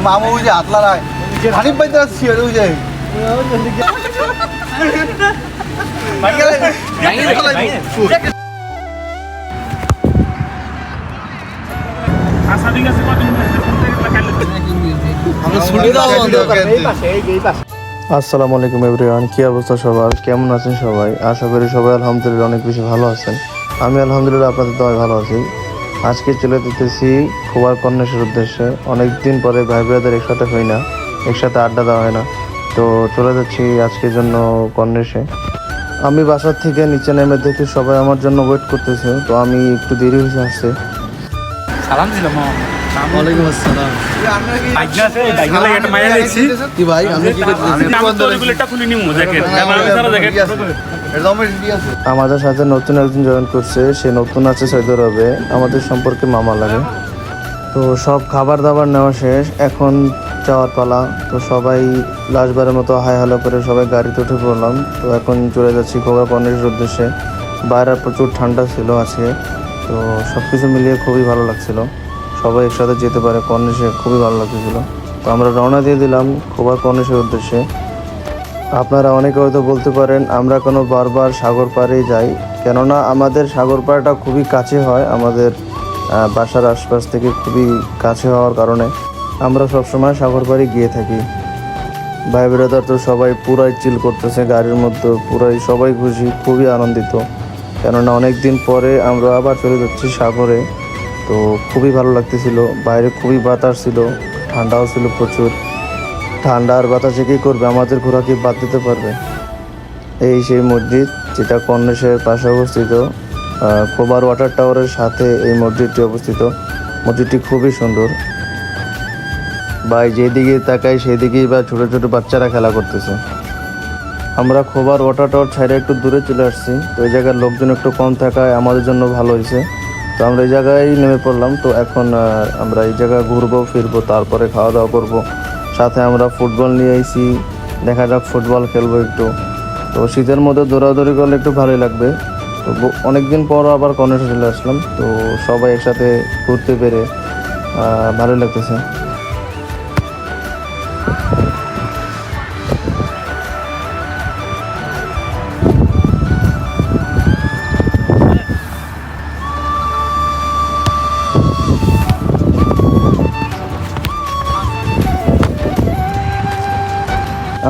মামু ওই যে হাতলা রায় হানিফ ভাই তো আসছি ওই যে আসসালামু আলাইকুম এভরিওয়ান, কি অবস্থা সবার, কেমন আছেন সবাই? আশা করি সবাই আলহামদুলিল্লাহ অনেক বেশি ভালো আছেন। আমি আলহামদুলিল্লাহ আপনাদের দোয়ায় ভালো আছি। আজকে চলে যেতেছি খোবার কন্যাসের উদ্দেশ্যে। অনেক দিন পরে ভাই ব্রাদার একসাথে হই না, একসাথে আড্ডা দেওয়া হয় না, তো চলে যাচ্ছি আজকের জন্য কন্যাসে। আমি বাসার থেকে নিচে নেমে দেখি সবাই আমার জন্য ওয়েট করতেছে, তো আমি একটু দেরি হয়েছে আসছে। সালাম দিলাম। ওয়ালাইকুম আসসালাম। কি ভাই, আমি কি আমাদের সাথে নতুন একজন জয়েন করছে, সে নতুন আছে সৌদি আরবে, আমাদের সম্পর্কে মামা লাগে। তো সব খাবার দাবার নেওয়া শেষ, এখন যাওয়ার পালা। তো সবাই লাস্টবারের মতো হাই হ্যালো করে সবাই গাড়িতে উঠে পড়লাম। তো এখন চলে যাচ্ছি খোবার কন্যাসের উদ্দেশ্যে। বাইরে প্রচুর ঠান্ডা ছিল আজকে, তো সব কিছু মিলিয়ে খুবই ভালো লাগছিল। সবাই একসাথে যেতে পারে কন্যাসে, খুবই ভালো লাগতেছিল। তো আমরা রওনা দিয়ে দিলাম খোবার কন্যাসের উদ্দেশ্যে। আপনারা অনেকে হয়তো বলতে পারেন আমরা কোনো বারবার সাগর পাড়েই যাই, কেননা আমাদের সাগর পাড়টা খুবই কাছে হয়, আমাদের বাসার আশপাশ থেকে খুবই কাছে হওয়ার কারণে আমরা সবসময় সাগর পাড়ে গিয়ে থাকি। ভাই ব্রাদার তো সবাই পুরাই চিল করতেছে গাড়ির মধ্যে, পুরাই সবাই খুশি, খুবই আনন্দিত, কেননা অনেক দিন পরে আমরা আবার চলে যাচ্ছি সাগরে। তো খুবই ভালো লাগতেছিল, বাইরে খুবই বাতাস ছিল, ঠান্ডাও ছিল প্রচুর। ঠান্ডা আর বাতাসে কী করবে, আমাদের ঘোরা কি বাদ দিতে পারবে? এই সেই মসজিদ যেটা কন্যাসের পাশে অবস্থিত, খোবার ওয়াটার টাওয়ারের সাথে এই মসজিদটি অবস্থিত। মসজিদটি খুবই সুন্দর, ভাই যেদিকে তাকাই সেদিকেই বা ছোটো ছোটো বাচ্চারা খেলা করতেছে। আমরা খোবার ওয়াটার টাওয়ার ছাড়া একটু দূরে চলে আসছি, তো এই জায়গার লোকজন একটু কম থাকায় আমাদের জন্য ভালো হয়েছে। তো আমরা এই জায়গায় নেমে পড়লাম। তো এখন আমরা এই জায়গায় ঘুরবো ফিরবো, তারপরে খাওয়া দাওয়া করবো। সাথে আমরা ফুটবল নিয়ে এসেছি, দেখা যাক ফুটবল খেলবো একটু। তো শীতের মধ্যে দৌড়াদৌড়ি করলে একটু ভালোই লাগবে। তো অনেকদিন পর আবার কন্যাসে চলে আসলাম, তো সবাই একসাথে ঘুরতে পেরে ভালোই লাগতেছে।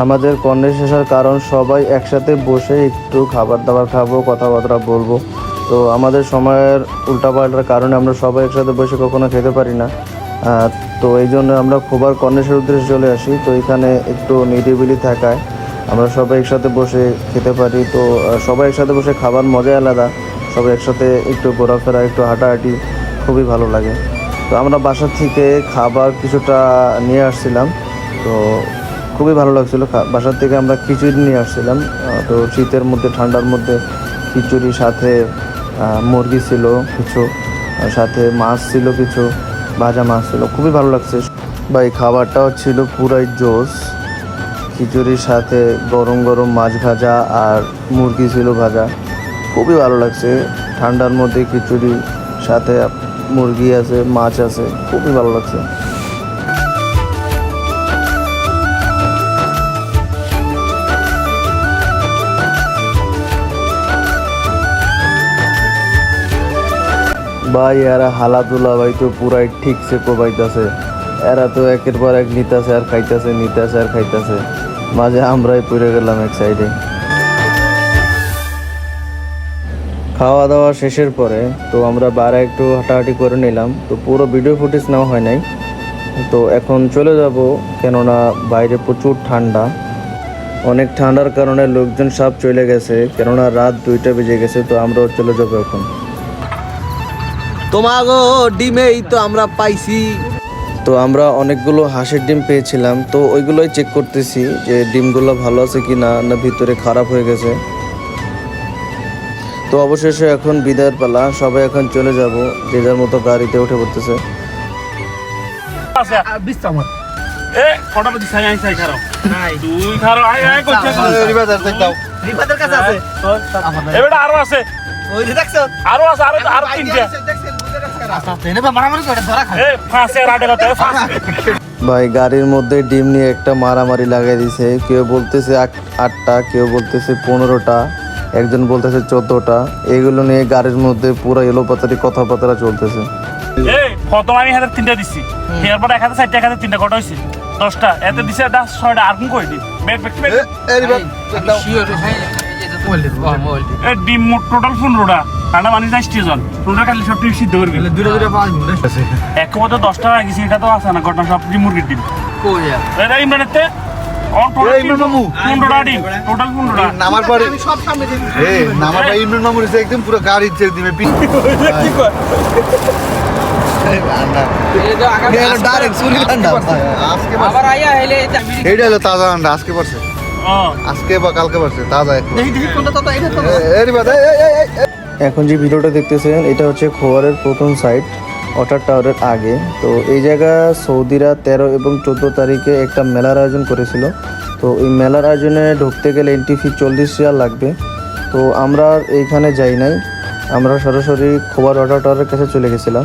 আমাদের কন্যাস আসার কারণ সবাই একসাথে বসে একটু খাবার দাবার খাবো, কথাবার্তা বলবো। তো আমাদের সময়ের উল্টাপাল্টার কারণে আমরা সবাই একসাথে বসে কখনো খেতে পারি না। তো এই জন্য আমরা খোবার কন্যাসের উদ্দেশ্যে চলে আসি। তো এখানে একটু নিরিবিলি থাকায় আমরা সবাই একসাথে বসে খেতে পারি। তো সবাই একসাথে বসে খাবার মজাই আলাদা, সবাই একসাথে একটু ঘোরাফেরা, একটু হাঁটাহাঁটি খুবই ভালো লাগে। তো আমরা বাসা থেকে খাবার কিছুটা নিয়ে আসছিলাম, তো খুবই ভালো লাগছিলো। বাসার থেকে আমরা খিচুড়ি নিয়ে আসছিলাম। তো শীতের মধ্যে, ঠান্ডার মধ্যে খিচুড়ি, সাথে মুরগি ছিল কিছু, সাথে মাছ ছিল কিছু, ভাজা মাছ ছিল, খুবই ভালো লাগছে ভাই। খাবারটাও ছিল পুরাই জোস, খিচুড়ির সাথে গরম গরম মাছ ভাজা আর মুরগি ছিল ভাজা, খুবই ভালো লাগছে। ঠান্ডার মধ্যে খিচুড়ি সাথে মুরগি আছে, মাছ আছে, খুবই ভালো লাগছে। ভাই এরা হালাদুলা ভাই তো পুরাই ঠিকছে কোবাইতেছে, এরা তো একের পর এক নিতেছে আর খাইতেছে, নিতেছে আর খাইতেছে, মাঝে আমরাই পড়ে গেলাম এক সাইডে। খাওয়া দাওয়া শেষের পরে তো আমরা বাইরে একটু হাঁটাহাঁটি করে নিলাম। তো পুরো ভিডিও ফুটেজ নেওয়া হয় নাই। তো এখন চলে যাব, কেননা বাইরে প্রচুর ঠান্ডা, অনেক ঠান্ডার কারণে লোকজন সব চলে গেছে, কেননা রাত 2টা বেজে গেছে। তো আমরাও চলে যাবো এখন। তোমাগো ডিমেই তো আমরা পাইছি। তো আমরা অনেকগুলো হাঁসের ডিম পেয়েছিলাম, তো ওইগুলোই চেক করতেছি যে ডিমগুলো ভালো আছে কি না, না ভিতরে খারাপ হয়ে গেছে। তো অবশেষে এখন বিদায়ের পালা, সবাই এখন চলে যাব, যে যার মতো গাড়িতে উঠে পড়তেছে। ভাই গাড়ির মধ্যে ডিম নিয়ে একটা মারামারি লাগাই দিছে। কেউ বলতেছে 8টা, কেউ বলতেছে 15টা, একজন বলতেছে 14টা। এগুলো নিয়ে গাড়ির মধ্যে পুরো এলোপাতারি কথাবার্তা চলতেছে। এই প্রথম আমি হাতে 3টা দিছি, এরপর এক হাতে 4টা, এক হাতে 3টা, কটা হয়েছে 10টা, এতে দিছে 6টা, আর কোন কই দিন ব্যাগ ব্যাগ ব্যাগ। এই ডিম মোট টোটাল 15টা, কাটা মানে না স্টেজন টোটাল খালি সব সিদ্ধ করবি। এক মতো 10টা রাখিস, এটা তো আছে না ঘটনা, সব মুরগির ডিম এটা ইমরানেতে অন টোটাল 15টা ডিম, টোটাল 15টা। নামার পরে নামার পরে ইমরান মামুর এসে একদম পুরো গাড়ি ছেড়ে দিবে এইটা হলো তাজা আন্ডা, আজকে পড়ছে, আজকে বা কালকে পড়ছে তাজা। এখন যে ভিডিওটা দেখতেছেন এটা হচ্ছে খোয়ারের প্রথম সাইট, ওয়াটার টাওয়ারের আগে। তো এই জায়গা সৌদিরা 13 এবং 14 তারিখে একটা মেলার আয়োজন করেছিল। তো এই মেলার আয়োজনে ঢুকতে গেলে এন্ট্রি ফি 40 রিয়াল লাগবে। তো আমরা এইখানে যাই নাই, আমরা সরাসরি খোয়ার ওয়াটার টাওয়ারের কাছে চলে গেছিলাম।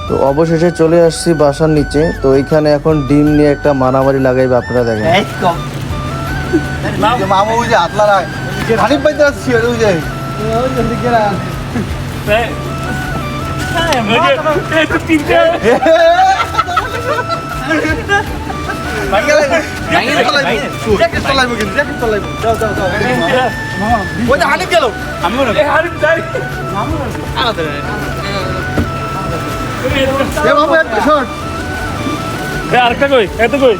তো অবশেষে চলে আসছি বাসার নিচে। তো এইখানে এখন ডিম নিয়ে একটা মারামারি লাগাইবে, আপনারা দেখেন। মামু ওই যে হাতলা রায় হানিফ ভাই তো আসছে ওই যে হানিফ গেল মামু একটা শট আরেকটা কই, এত কই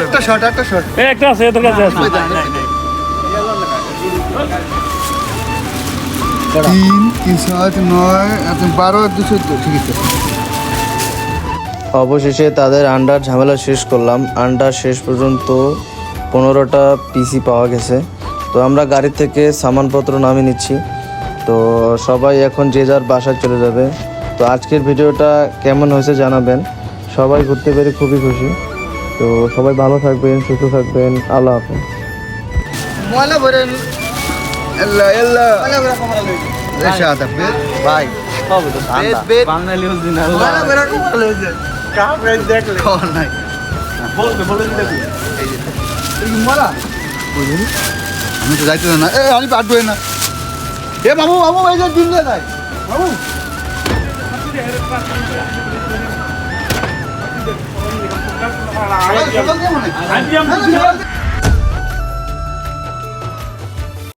একটা শট একটা শট একটা আছে, এত কাছে আছে। 3 3 7 9 12 214 ঠিক আছে। অবশেষে তাদের আন্ডার ঝামেলা শেষ করলাম। আন্ডার শেষ পর্যন্ত 15টা পিসি পাওয়া গেছে। তো আমরা গাড়ি থেকে সামানপত্র নামিয়ে নিচ্ছি। তো সবাই এখন যে যার বাসায় চলে যাবে। তো আজকের ভিডিওটা কেমন হয়েছে জানাবেন। সবাই ঘুরতে পেরে খুবই খুশি। তো সবাই ভালো থাকবেন, সুস্থ থাকবেন। আল্লাহ হাফেজ। ময়লা ভরে এল্লা এল্লা ময়লা ভরে কমলা লই রেশা দা ভাই হবে তো বেদ বাঙালি অরিজিনাল ময়লা ভরে কমলা লই যায় কামরে দেখলে কোন নাই বলবে দেখো এই ময়লা বুঝলি আমি তো যাইতে না। এ আমি পাট বই না। এ মামু মামু এই যে দিন দে নাই মামু আইডিয়া